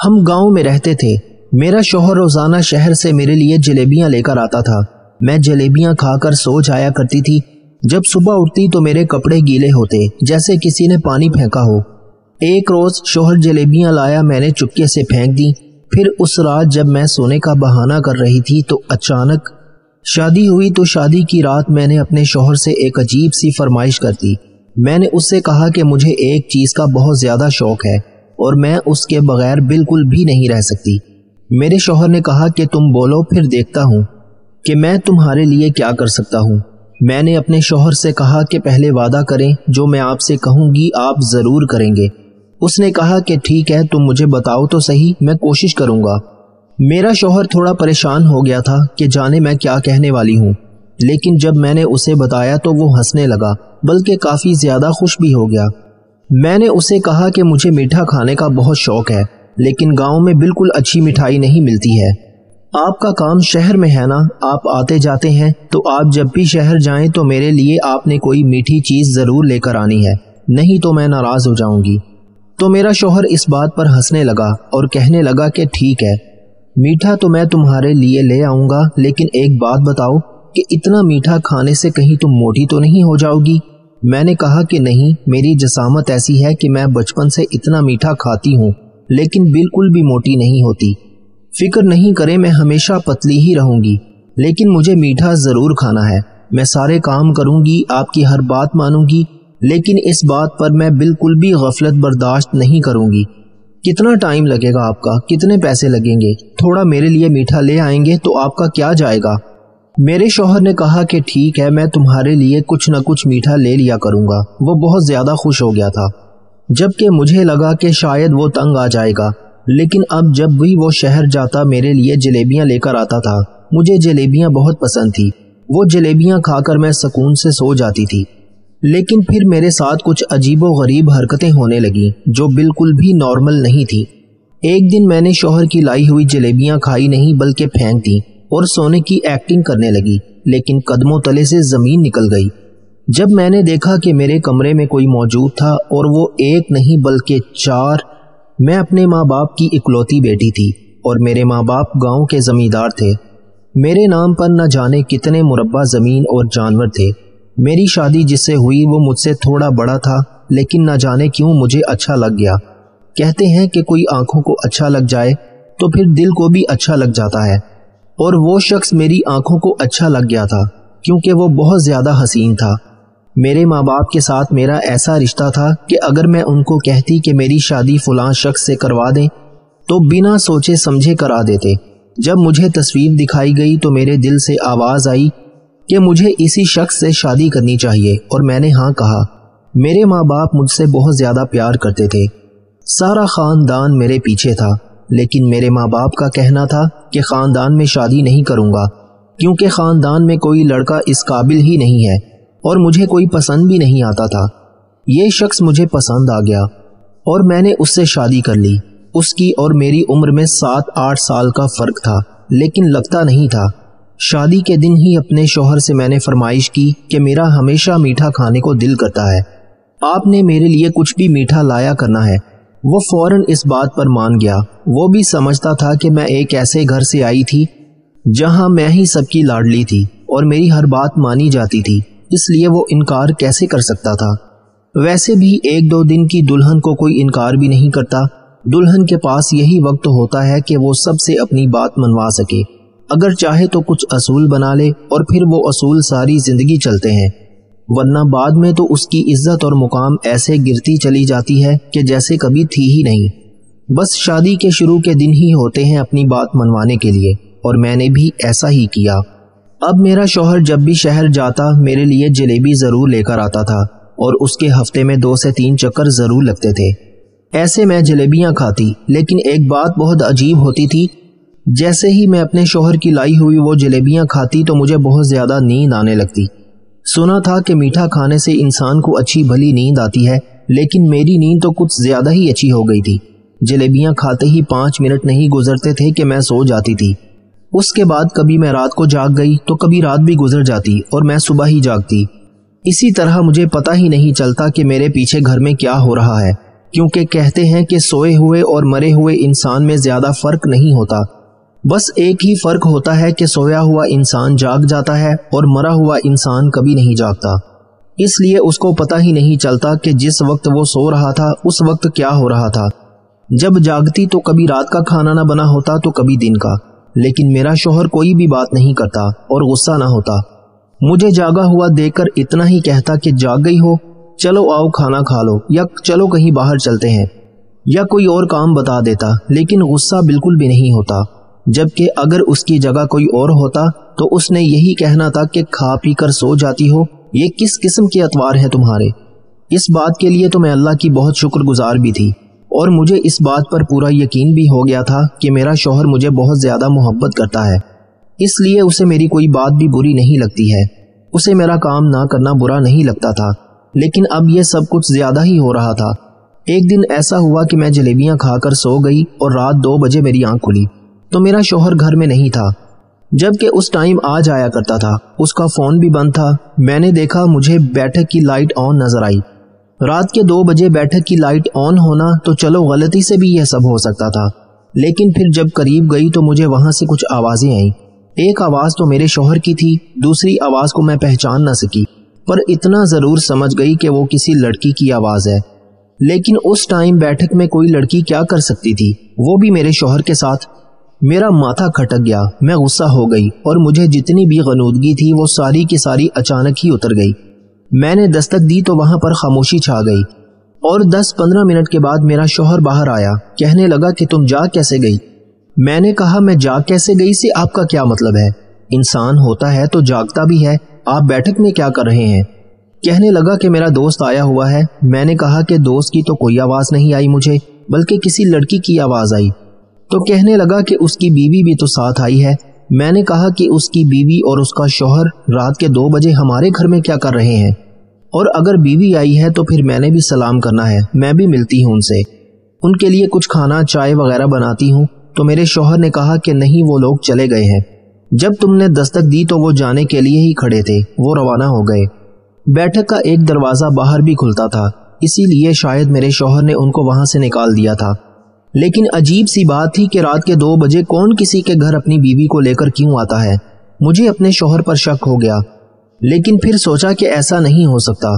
ہم گاؤں میں رہتے تھے۔ میرا شوہر روزانہ شہر سے میرے لیے جلیبیاں لے کر آتا تھا۔ میں جلیبیاں کھا کر سو جایا کرتی تھی۔ جب صبح اٹھتی تو میرے کپڑے گیلے ہوتے جیسے کسی نے پانی پھینکا ہو۔ ایک روز شوہر جلیبیاں لایا، میں نے چپکے سے پھینک دی۔ پھر اس رات جب میں سونے کا بہانہ کر رہی تھی تو اچانک شادی ہوئی۔ تو شادی کی رات میں نے اپنے شوہر سے ایک عجیب سی فرمائش کر دی۔ میں نے اس سے کہا کہ مجھے ایک چیز کا بہت زیادہ شوق ہے اور میں اس کے بغیر بالکل بھی نہیں رہ سکتی۔ میرے شوہر نے کہا کہ تم بولو، پھر دیکھتا ہوں کہ میں تمہارے لیے کیا کر سکتا ہوں۔ میں نے اپنے شوہر سے کہا کہ پہلے وعدہ کریں، جو میں آپ سے کہوں گی آپ ضرور کریں گے۔ اس نے کہا کہ ٹھیک ہے، تم مجھے بتاؤ تو صحیح، میں کوشش کروں گا۔ میرا شوہر تھوڑا پریشان ہو گیا تھا کہ جانے میں کیا کہنے والی ہوں، لیکن جب میں نے اسے بتایا تو وہ ہنسنے لگا، بلکہ کافی زیادہ خوش بھی ہو گیا۔ میں نے اسے کہا کہ مجھے میٹھا کھانے کا بہت شوق ہے، لیکن گاؤں میں بالکل اچھی مٹھائی نہیں ملتی ہے۔ آپ کا کام شہر میں ہے نا، آپ آتے جاتے ہیں، تو آپ جب بھی شہر جائیں تو میرے لیے آپ نے کوئی میٹھی چیز ضرور لے کر آنی ہے، نہیں تو میں ناراض ہو جاؤں گی۔ تو میرا شوہر اس بات پر ہنسنے لگا اور کہنے لگا کہ ٹھیک ہے، میٹھا تو میں تمہارے لیے لے آؤں گا، لیکن ایک بات بتاؤ کہ اتنا میٹھا کھانے سے کہیں تم موٹی تو نہیں ہو جاؤ گی؟ میں نے کہا کہ نہیں، میری جسامت ایسی ہے کہ میں بچپن سے اتنا میٹھا کھاتی ہوں لیکن بالکل بھی موٹی نہیں ہوتی۔ فکر نہیں کریں، میں ہمیشہ پتلی ہی رہوں گی، لیکن مجھے میٹھا ضرور کھانا ہے۔ میں سارے کام کروں گی، آپ کی ہر بات مانوں گی، لیکن اس بات پر میں بالکل بھی غفلت برداشت نہیں کروں گی۔ کتنا ٹائم لگے گا آپ کا؟ کتنے پیسے لگیں گے؟ تھوڑا میرے لیے میٹھا لے آئیں گے تو آپ کا کیا جائے گا؟ میرے شوہر نے کہا کہ ٹھیک ہے، میں تمہارے لیے کچھ نہ کچھ میٹھا لے لیا کروں گا۔ وہ بہت زیادہ خوش ہو گیا تھا، جبکہ مجھے لگا کہ شاید وہ تنگ آ جائے گا، لیکن اب جب بھی وہ شہر جاتا میرے لیے جلیبیاں لے کر آتا تھا۔ مجھے جلیبیاں بہت پسند تھی، وہ جلیبیاں کھا کر میں سکون سے سو جاتی تھی۔ لیکن پھر میرے ساتھ کچھ عجیب و غریب حرکتیں ہونے لگیں جو بالکل بھی نارمل نہیں تھی۔ ایک دن میں نے شوہر کی لائی ہوئی جلیبیاں کھائی نہیں بلکہ پھینک دیں اور سونے کی ایکٹنگ کرنے لگی، لیکن قدموں تلے سے زمین نکل گئی۔ جب میں نے دیکھا کہ میرے کمرے میں کوئی موجود تھا، اور وہ ایک نہیں بلکہ 4، میں اپنے ماں باپ کی اکلوتی بیٹی تھی اور میرے ماں باپ گاؤں کے زمیندار تھے۔ میرے نام پر نہ جانے کتنے مربع زمین اور جانور تھے۔ میری شادی جس سے ہوئی وہ مجھ سے تھوڑا بڑا تھا، لیکن نہ جانے کیوں مجھے اچھا لگ گیا۔ کہتے ہیں کہ کوئی آنکھوں کو اچھا لگ جائے تو پھر دل کو بھی اچھا لگ جاتا ہے، اور وہ شخص میری آنکھوں کو اچھا لگ گیا تھا کیونکہ وہ بہت زیادہ حسین تھا۔ میرے ماں باپ کے ساتھ میرا ایسا رشتہ تھا کہ اگر میں ان کو کہتی کہ میری شادی فلاں شخص سے کروا دیں تو بنا سوچے سمجھے کرا دیتے۔ جب مجھے تصویر دکھائی گئی تو میرے دل سے آواز آئی کہ مجھے اسی شخص سے شادی کرنی چاہیے، اور میں نے ہاں کہا۔ میرے ماں باپ مجھ سے بہت زیادہ پیار کرتے تھے، سارا خاندان میرے پیچھے تھا، لیکن میرے ماں باپ کا کہنا تھا کہ خاندان میں شادی نہیں کروں گا کیونکہ خاندان میں کوئی لڑکا اس قابل ہی نہیں ہے، اور مجھے کوئی پسند بھی نہیں آتا تھا۔ یہ شخص مجھے پسند آ گیا اور میں نے اس سے شادی کر لی۔ اس کی اور میری عمر میں 7-8 سال کا فرق تھا، لیکن لگتا نہیں تھا۔ شادی کے دن ہی اپنے شوہر سے میں نے فرمائش کی کہ میرا ہمیشہ میٹھا کھانے کو دل کرتا ہے، آپ نے میرے لیے کچھ بھی میٹھا لایا کرنا ہے۔ وہ فوراً اس بات پر مان گیا۔ وہ بھی سمجھتا تھا کہ میں ایک ایسے گھر سے آئی تھی جہاں میں ہی سب کی لاڈلی تھی اور میری ہر بات مانی جاتی تھی، اس لیے وہ انکار کیسے کر سکتا تھا۔ ویسے بھی 1-2 دن کی دلہن کو کوئی انکار بھی نہیں کرتا۔ دلہن کے پاس یہی وقت ہوتا ہے کہ وہ سب سے اپنی بات منوا سکے، اگر چاہے تو کچھ اصول بنا لے اور پھر وہ اصول ساری زندگی چلتے ہیں، ورنہ بعد میں تو اس کی عزت اور مقام ایسے گرتی چلی جاتی ہے کہ جیسے کبھی تھی ہی نہیں۔ بس شادی کے شروع کے دن ہی ہوتے ہیں اپنی بات منوانے کے لیے، اور میں نے بھی ایسا ہی کیا۔ اب میرا شوہر جب بھی شہر جاتا میرے لیے جلیبی ضرور لے کر آتا تھا، اور اس کے ہفتے میں 2 سے 3 چکر ضرور لگتے تھے۔ ایسے میں جلیبیاں کھاتی، لیکن ایک بات بہت عجیب ہوتی تھی، جیسے ہی میں اپنے شوہر کی لائی ہوئی وہ جلیبیاں کھاتی تو مجھے بہت زیادہ نیند آنے لگتی۔ سنا تھا کہ میٹھا کھانے سے انسان کو اچھی بھلی نیند آتی ہے، لیکن میری نیند تو کچھ زیادہ ہی اچھی ہو گئی تھی۔ جلیبیاں کھاتے ہی 5 منٹ نہیں گزرتے تھے کہ میں سو جاتی تھی۔ اس کے بعد کبھی میں رات کو جاگ گئی تو کبھی رات بھی گزر جاتی اور میں صبح ہی جاگتی۔ اسی طرح مجھے پتہ ہی نہیں چلتا کہ میرے پیچھے گھر میں کیا ہو رہا ہے، کیونکہ کہتے ہیں کہ سوئے ہوئے اور مرے ہوئے انسان میں زیادہ فرق نہیں ہوتا، بس ایک ہی فرق ہوتا ہے کہ سویا ہوا انسان جاگ جاتا ہے اور مرا ہوا انسان کبھی نہیں جاگتا۔ اس لیے اس کو پتہ ہی نہیں چلتا کہ جس وقت وہ سو رہا تھا اس وقت کیا ہو رہا تھا۔ جب جاگتی تو کبھی رات کا کھانا نہ بنا ہوتا تو کبھی دن کا، لیکن میرا شوہر کوئی بھی بات نہیں کرتا اور غصہ نہ ہوتا۔ مجھے جاگا ہوا دیکھ کر اتنا ہی کہتا کہ جاگ گئی ہو، چلو آؤ کھانا کھا لو، یا چلو کہیں باہر چلتے ہیں، یا کوئی اور کام بتا دیتا، لیکن غصہ بالکل بھی نہیں ہوتا۔ جبکہ اگر اس کی جگہ کوئی اور ہوتا تو اس نے یہی کہنا تھا کہ کھا پی کر سو جاتی ہو، یہ کس قسم کے اتوار ہیں تمہارے۔ اس بات کے لیے تو میں اللہ کی بہت شکر گزار بھی تھی، اور مجھے اس بات پر پورا یقین بھی ہو گیا تھا کہ میرا شوہر مجھے بہت زیادہ محبت کرتا ہے، اس لیے اسے میری کوئی بات بھی بری نہیں لگتی ہے، اسے میرا کام نہ کرنا برا نہیں لگتا تھا۔ لیکن اب یہ سب کچھ زیادہ ہی ہو رہا تھا۔ ایک دن ایسا ہوا کہ میں جلیبیاں کھا کر سو گئی اور رات 2 بجے میری آنکھ کھلی تو میرا شوہر گھر میں نہیں تھا، جبکہ اس ٹائم آ جایا کرتا تھا۔ اس کا فون بھی بند تھا۔ میں نے دیکھا مجھے بیٹھک کی لائٹ آن نظر آئی۔ رات کے 2 بجے بیٹھک کی لائٹ آن ہونا تو چلو غلطی سے بھی یہ سب ہو سکتا تھا، لیکن پھر جب قریب گئی تو مجھے وہاں سے کچھ آوازیں آئیں۔ ایک آواز تو میرے شوہر کی تھی، دوسری آواز کو میں پہچان نہ سکی، پر اتنا ضرور سمجھ گئی کہ وہ کسی لڑکی کی آواز ہے۔ لیکن اس ٹائم بیٹھک میں کوئی لڑکی کیا کر سکتی تھی، وہ بھی میرے شوہر کے ساتھ۔ میرا ماتھا کھٹک گیا، میں غصہ ہو گئی اور مجھے جتنی بھی غنودگی تھی وہ ساری کی ساری اچانک ہی اتر گئی۔ میں نے دستک دی تو وہاں پر خاموشی چھا گئی، اور 10-15 منٹ کے بعد میرا شوہر باہر آیا، کہنے لگا کہ تم جاگ کیسے گئی؟ میں نے کہا میں جاگ کیسے گئی سے آپ کا کیا مطلب ہے؟ انسان ہوتا ہے تو جاگتا بھی ہے، آپ بیٹھک میں کیا کر رہے ہیں؟ کہنے لگا کہ میرا دوست آیا ہوا ہے۔ میں نے کہا کہ دوست کی تو کوئی آواز نہیں آئی مجھے، بلکہ کسی لڑکی کی آواز آئی۔ تو کہنے لگا کہ اس کی بیوی بھی تو ساتھ آئی ہے۔ میں نے کہا کہ اس کی بیوی اور اس کا شوہر رات کے 2 بجے ہمارے گھر میں کیا کر رہے ہیں؟ اور اگر بیوی آئی ہے تو پھر میں نے بھی سلام کرنا ہے، میں بھی ملتی ہوں ان سے، ان کے لیے کچھ کھانا چائے وغیرہ بناتی ہوں۔ تو میرے شوہر نے کہا کہ نہیں، وہ لوگ چلے گئے ہیں، جب تم نے دستک دی تو وہ جانے کے لیے ہی کھڑے تھے، وہ روانہ ہو گئے۔ بیٹھک کا ایک دروازہ باہر بھی کھلتا تھا، اسی لیے شاید میرے شوہر نے ان کو وہاں سے نکال دیا تھا۔ لیکن عجیب سی بات تھی کہ رات کے 2 بجے کون کسی کے گھر اپنی بیوی کو لے کر کیوں آتا ہے؟ مجھے اپنے شوہر پر شک ہو گیا، لیکن پھر سوچا کہ ایسا نہیں ہو سکتا۔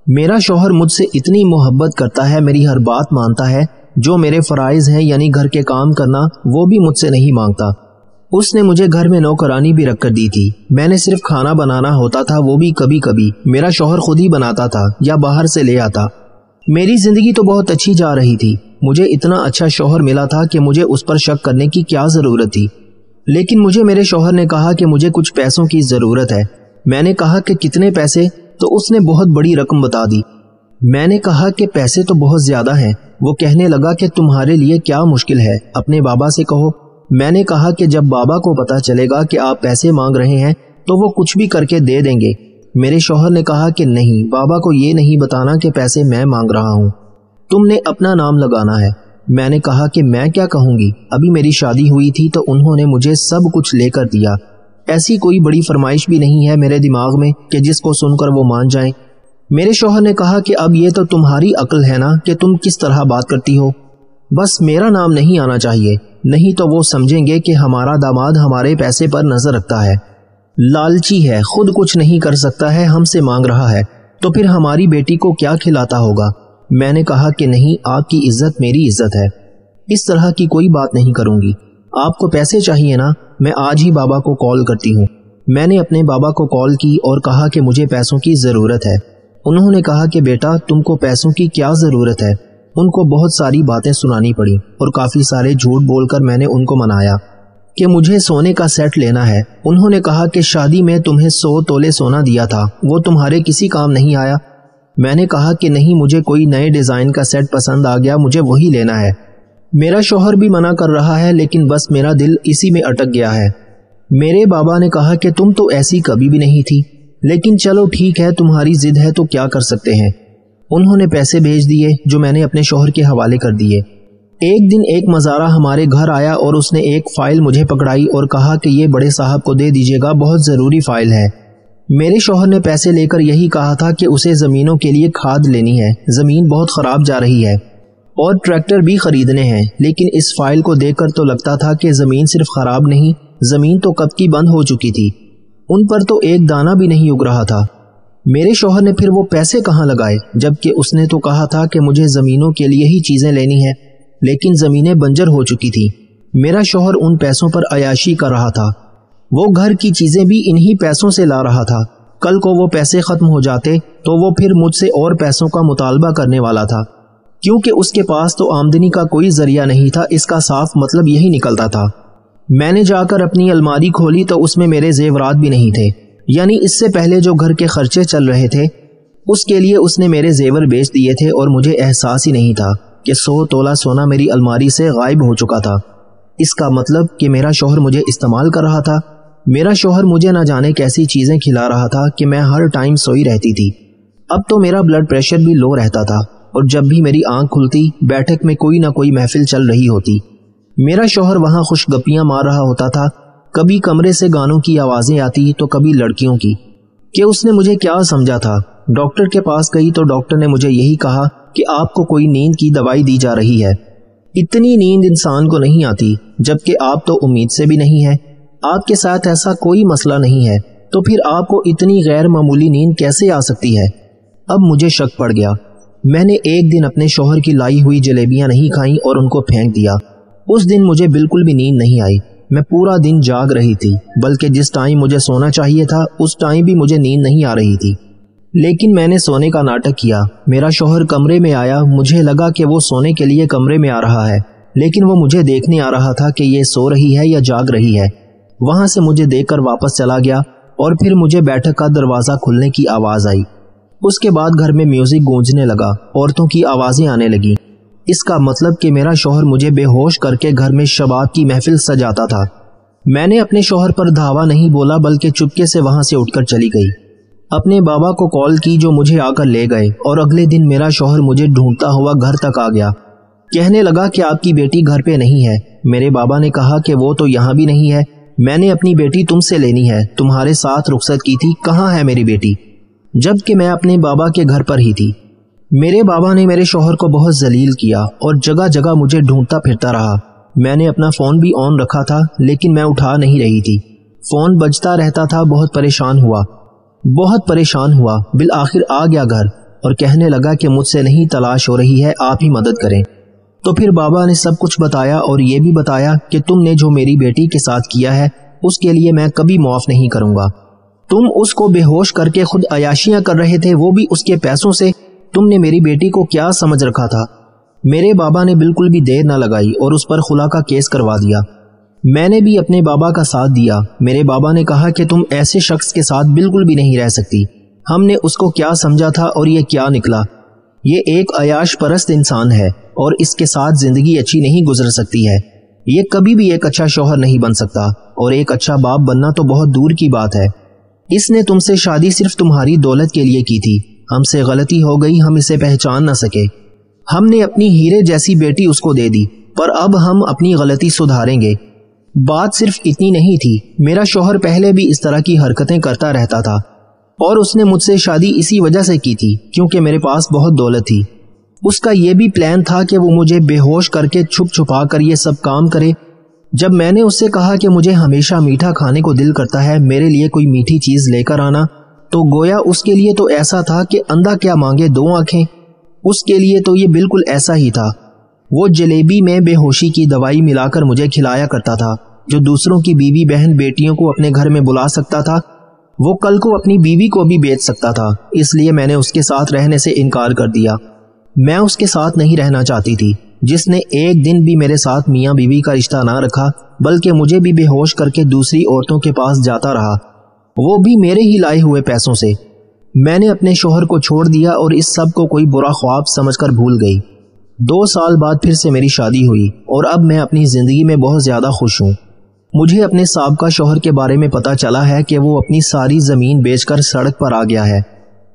میرا شوہر مجھ سے اتنی محبت کرتا ہے، میری ہر بات مانتا ہے، جو میرے فرائض ہیں یعنی گھر کے کام کرنا وہ بھی مجھ سے نہیں مانگتا۔ اس نے مجھے گھر میں نوکرانی بھی رکھ کر دی تھی، میں نے صرف کھانا بنانا ہوتا تھا، وہ بھی کبھی کبھی میرا شوہر خود ہی بناتا تھا یا باہر سے لے آتا۔ میری زندگی تو بہت اچھی جا رہی تھی، مجھے اتنا اچھا شوہر ملا تھا کہ مجھے اس پر شک کرنے کی کیا ضرورت تھی۔ لیکن مجھے میرے شوہر نے کہا کہ مجھے کچھ پیسوں کی ضرورت ہے۔ میں نے کہا کہ کتنے پیسے؟ تو اس نے بہت بڑی رقم بتا دی۔ میں نے کہا کہ پیسے تو بہت زیادہ ہیں۔ وہ کہنے لگا کہ تمہارے لیے کیا مشکل ہے، اپنے بابا سے کہو۔ میں نے کہا کہ جب بابا کو پتا چلے گا کہ آپ پیسے مانگ رہے ہیں تو وہ کچھ بھی کر کے دے دیں گے۔ میرے شوہر نے کہا کہ نہیں، بابا کو یہ نہیں بتانا کہ پیسے میں مانگ رہا ہوں، تم نے اپنا نام لگانا ہے۔ میں نے کہا کہ میں کیا کہوں گی، ابھی میری شادی ہوئی تھی تو انہوں نے مجھے سب کچھ لے کر دیا، ایسی کوئی بڑی فرمائش بھی نہیں ہے میرے دماغ میں کہ جس کو سن کر وہ مان جائیں۔ میرے شوہر نے کہا کہ اب یہ تو تمہاری عقل ہے نا کہ تم کس طرح بات کرتی ہو، بس میرا نام نہیں آنا چاہیے، نہیں تو وہ سمجھیں گے کہ ہمارا داماد ہمارے پیسے پر نظر رکھتا ہے، لالچی ہے، خود کچھ نہیں کر سکتا ہے، ہم سے مانگ رہا ہے، تو پھر ہماری بیٹی کو کیا کھلاتا ہوگا۔ میں نے کہا کہ نہیں، آپ کی عزت میری عزت ہے، اس طرح کی کوئی بات نہیں کروں گی۔ آپ کو پیسے چاہیے نا، میں آج ہی بابا کو کال کرتی ہوں۔ میں نے اپنے بابا کو کال کی اور کہا کہ مجھے پیسوں کی ضرورت ہے۔ انہوں نے کہا کہ بیٹا تم کو پیسوں کی کیا ضرورت ہے۔ ان کو بہت ساری باتیں سنانی پڑی اور کافی سارے جھوٹ بول کر میں نے ان کو منایا کہ مجھے سونے کا سیٹ لینا ہے۔ انہوں نے کہا کہ شادی میں تمہیں 100 تولے سونا دیا تھا، وہ تمہارے کسی کام نہیں آیا۔ میں نے کہا کہ نہیں، مجھے کوئی نئے ڈیزائن کا سیٹ پسند آ گیا، مجھے وہی لینا ہے۔ میرا شوہر بھی منع کر رہا ہے، لیکن بس میرا دل اسی میں اٹک گیا ہے۔ میرے بابا نے کہا کہ تم تو ایسی کبھی بھی نہیں تھی، لیکن چلو ٹھیک ہے، تمہاری ضد ہے تو کیا کر سکتے ہیں۔ انہوں نے پیسے بھیج دیے جو میں نے اپنے شوہر کے حوالے کر دیے۔ ایک دن ایک مزارہ ہمارے گھر آیا اور اس نے ایک فائل مجھے پکڑائی اور کہا کہ یہ بڑے صاحب کو دے دیجیے گا، بہت ضروری فائل ہے۔ میرے شوہر نے پیسے لے کر یہی کہا تھا کہ اسے زمینوں کے لیے کھاد لینی ہے، زمین بہت خراب جا رہی ہے۔ اور ٹریکٹر بھی خریدنے ہیں، لیکن اس فائل کو دیکھ کر تو لگتا تھا کہ زمین صرف خراب نہیں، زمین تو کب کی بند ہو چکی تھی، ان پر تو ایک دانہ بھی نہیں اگ رہا تھا۔ میرے شوہر نے پھر وہ پیسے کہاں لگائے، جبکہ اس نے تو کہا تھا کہ مجھے زمینوں کے لیے ہی چیزیں لینی ہیں، لیکن زمینیں بنجر ہو چکی تھی۔ میرا شوہر ان پیسوں پر عیاشی کر رہا تھا، وہ گھر کی چیزیں بھی انہی پیسوں سے لا رہا تھا۔ کل کو وہ پیسے ختم ہو جاتے تو وہ پھر مجھ سے اور پیسوں کا مطالبہ کرنے والا تھا، کیونکہ اس کے پاس تو آمدنی کا کوئی ذریعہ نہیں تھا۔ اس کا صاف مطلب یہی نکلتا تھا۔ میں نے جا کر اپنی الماری کھولی تو اس میں میرے زیورات بھی نہیں تھے، یعنی اس سے پہلے جو گھر کے خرچے چل رہے تھے اس کے لیے اس نے میرے زیور بیچ دیے تھے، اور مجھے احساس ہی نہیں تھا کہ 100 تولہ سونا میری الماری سے غائب ہو چکا تھا۔ اس کا مطلب کہ میرا شوہر مجھے استعمال کر رہا تھا۔ میرا شوہر مجھے نہ جانے کیسی چیزیں کھلا رہا تھا کہ میں ہر ٹائم سوئی رہتی تھی۔ اب تو میرا بلڈ پریشر بھی لو رہتا تھا، اور جب بھی میری آنکھ کھلتی بیٹھک میں کوئی نہ کوئی محفل چل رہی ہوتی۔ میرا شوہر وہاں خوش گپیاں مار رہا ہوتا تھا، کبھی کمرے سے گانوں کی آوازیں آتی تو کبھی لڑکیوں کی۔ کہ اس نے مجھے کیا سمجھا تھا؟ ڈاکٹر کے پاس گئی تو ڈاکٹر نے مجھے یہی کہا کہ آپ کو کوئی نیند کی دوائی دی جا رہی ہے۔ اتنی نیند انسان کو نہیں آتی، جبکہ آپ تو امید سے بھی نہیں ہے، آپ کے ساتھ ایسا کوئی مسئلہ نہیں ہے، تو پھر آپ کو اتنی غیر معمولی نیند کیسے آ سکتی ہے؟ اب مجھے شک پڑ گیا۔ میں نے ایک دن اپنے شوہر کی لائی ہوئی جلیبیاں نہیں کھائیں اور ان کو پھینک دیا۔ اس دن مجھے بالکل بھی نیند نہیں آئی، میں پورا دن جاگ رہی تھی، بلکہ جس ٹائم مجھے سونا چاہیے تھا اس ٹائم بھی مجھے نیند نہیں آ رہی تھی، لیکن میں نے سونے کا ناٹک کیا۔ میرا شوہر کمرے میں آیا، مجھے لگا کہ وہ سونے کے لیے کمرے میں آ رہا ہے، لیکن وہ مجھے دیکھنے آ رہا تھا کہ یہ سو رہی ہے یا جاگ رہی ہے۔ وہاں سے مجھے دیکھ کر واپس چلا گیا، اور پھر مجھے بیٹھک کا دروازہ کھلنے کی آواز آئی۔ اس کے بعد گھر میں میوزک گونجنے لگا، عورتوں کی آوازیں آنے لگیں۔ اس کا مطلب کہ میرا شوہر مجھے بے ہوش کر کے گھر میں شباب کی محفل سجاتا تھا۔ میں نے اپنے شوہر پر دھاوا نہیں بولا، بلکہ چپکے سے وہاں سے اٹھ کر چلی گئی۔ اپنے بابا کو کال کی جو مجھے آ کر لے گئے، اور اگلے دن میرا شوہر مجھے ڈھونڈتا ہوا گھر تک آ گیا۔ کہنے لگا کہ آپ کی بیٹی گھر پہ نہیں ہے۔ میرے بابا نے کہا کہ وہ تو یہاں بھی نہیں ہے، میں نے اپنی بیٹی تم سے لینی ہے، تمہارے ساتھ رخصت کی تھی، کہاں ہے میری بیٹی؟ جبکہ میں اپنے بابا کے گھر پر ہی تھی۔ میرے بابا نے میرے شوہر کو بہت ذلیل کیا اور جگہ جگہ مجھے ڈھونڈتا پھرتا رہا۔ میں نے اپنا فون بھی آن رکھا تھا، لیکن میں اٹھا نہیں رہی تھی، فون بجتا رہتا تھا۔ بہت پریشان ہوا، بالآخر آ گیا گھر، اور کہنے لگا کہ مجھ سے نہیں تلاش ہو رہی ہے، آپ ہی مدد کریں۔ تو پھر بابا نے سب کچھ بتایا، اور یہ بھی بتایا کہ تم نے جو میری بیٹی کے ساتھ کیا ہے اس کے لیے میں کبھی معاف نہیں کروں گا۔ تم اس کو بے ہوش کر کے خود عیاشیاں کر رہے تھے، وہ بھی اس کے پیسوں سے۔ تم نے میری بیٹی کو کیا سمجھ رکھا تھا؟ میرے بابا نے بالکل بھی دیر نہ لگائی اور اس پر خلا کا کیس کروا دیا۔ میں نے بھی اپنے بابا کا ساتھ دیا۔ میرے بابا نے کہا کہ تم ایسے شخص کے ساتھ بالکل بھی نہیں رہ سکتی۔ ہم نے اس کو کیا سمجھا تھا اور یہ کیا نکلا؟ یہ ایک عیاش پرست انسان ہے، اور اس کے ساتھ زندگی اچھی نہیں گزر سکتی ہے۔ یہ کبھی بھی ایک اچھا شوہر نہیں بن سکتا، اور ایک اچھا باپ بننا تو بہت دور کی بات ہے۔ اس نے تم سے شادی صرف تمہاری دولت کے لیے کی تھی۔ ہم سے غلطی ہو گئی، ہم اسے پہچان نہ سکے۔ ہم نے اپنی ہیرے جیسی بیٹی اس کو دے دی، پر اب ہم اپنی غلطی سدھاریں گے۔ بات صرف اتنی نہیں تھی، میرا شوہر پہلے بھی اس طرح کی حرکتیں کرتا رہتا تھا، اور اس نے مجھ سے شادی اسی وجہ سے کی تھی کیونکہ میرے پاس بہت دولت تھی۔ اس کا یہ بھی پلان تھا کہ وہ مجھے بے ہوش کر کے چھپ چھپا کر یہ سب کام کرے۔ جب میں نے اس سے کہا کہ مجھے ہمیشہ میٹھا کھانے کو دل کرتا ہے، میرے لیے کوئی میٹھی چیز لے کر آنا، تو گویا اس کے لیے تو ایسا تھا کہ اندھا کیا مانگے 2 آنکھیں۔ اس کے لیے تو یہ بالکل ایسا ہی تھا۔ وہ جلیبی میں بے ہوشی کی دوائی ملا کر مجھے کھلایا کرتا تھا۔ جو دوسروں کی بیوی بہن بیٹیوں کو اپنے گھر میں بلا سکتا تھا، وہ کل کو اپنی بیوی کو بھی بیچ سکتا تھا۔ اس لیے میں نے اس کے ساتھ رہنے سے انکار کر دیا۔ میں اس کے ساتھ نہیں رہنا چاہتی تھی، جس نے ایک دن بھی میرے ساتھ میاں بیوی کا رشتہ نہ رکھا، بلکہ مجھے بھی بے ہوش کر کے دوسری عورتوں کے پاس جاتا رہا، وہ بھی میرے ہی لائے ہوئے پیسوں سے۔ میں نے اپنے شوہر کو چھوڑ دیا اور اس سب کو کوئی برا خواب سمجھ کر بھول گئی۔ 2 سال بعد پھر سے میری شادی ہوئی، اور اب میں اپنی زندگی میں بہت زیادہ خوش ہوں۔ مجھے اپنے سابقہ شوہر کے بارے میں پتا چلا ہے کہ وہ اپنی ساری زمین بیچ کر سڑک پر آ گیا ہے،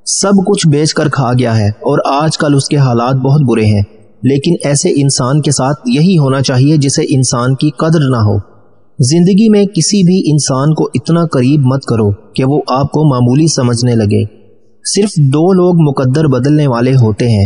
سب کچھ بیچ کر کھا گیا ہے، اور آج کل اس کے حالات بہت برے ہیں۔ لیکن ایسے انسان کے ساتھ یہی ہونا چاہیے جسے انسان کی قدر نہ ہو۔ زندگی میں کسی بھی انسان کو اتنا قریب مت کرو کہ وہ آپ کو معمولی سمجھنے لگے۔ صرف 2 لوگ مقدر بدلنے والے ہوتے ہیں،